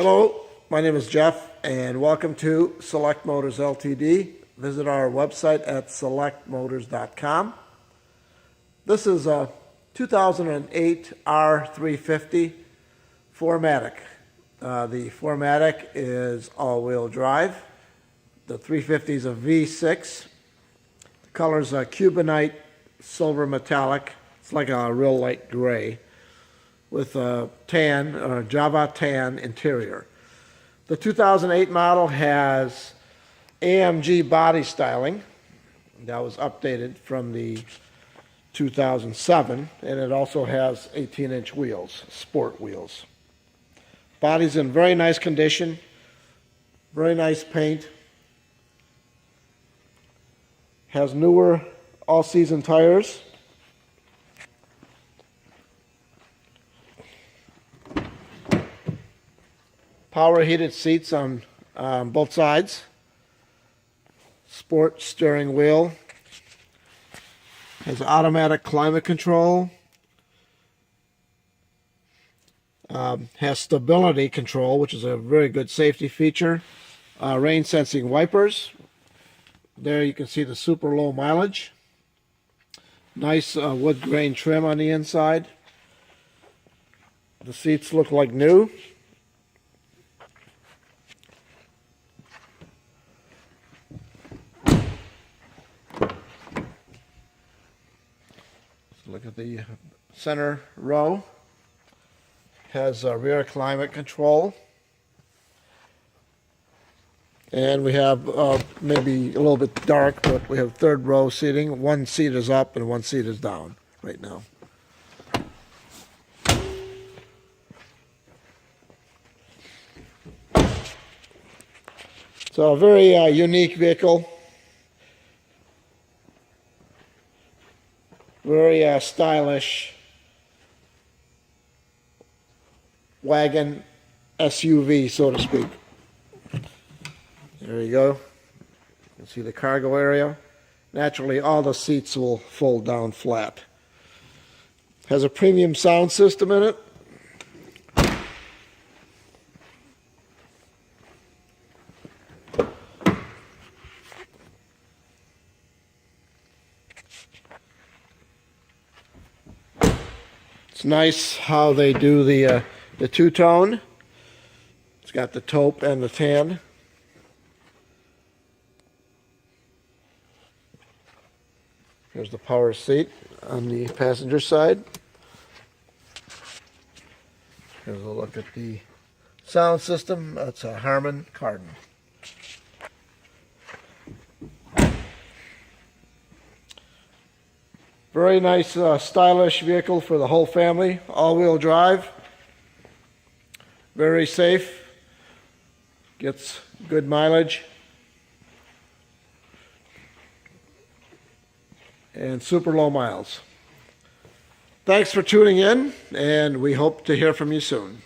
Hello, my name is Jeff and welcome to Select Motors Ltd. Visit our website at selectmotors.com. This is a 2008 R350 4MATIC. The 4MATIC is all-wheel drive. The 350 is a V6. The color is a Cubanite Silver Metallic. It's like a real light gray with a tan, or Java tan interior. The 2008 model has AMG body styling. That was updated from the 2007, and it also has 18-inch wheels, sport wheels. Body's in very nice condition, very nice paint. Has newer all-season tires. Power heated seats on both sides. Sport steering wheel. Has automatic climate control. Has stability control, which is a very good safety feature. Rain sensing wipers. There you can see the super low mileage. Nice wood grain trim on the inside. The seats look like new. Look at the center row. Has rear climate control. And we have maybe a little bit dark, but we have third row seating. One seat is up and one seat is down right now. So a very unique vehicle. Very stylish wagon SUV, so to speak. There you go. You can see the cargo area. Naturally, all the seats will fold down flat. Has a premium sound system in it. It's nice how they do the two-tone. It's got the taupe and the tan. Here's the power seat on the passenger side. Here's a look at the sound system. That's a Harman Kardon. Very nice, stylish vehicle for the whole family. All-wheel drive. Very safe. Gets good mileage. And super low miles. Thanks for tuning in, and we hope to hear from you soon.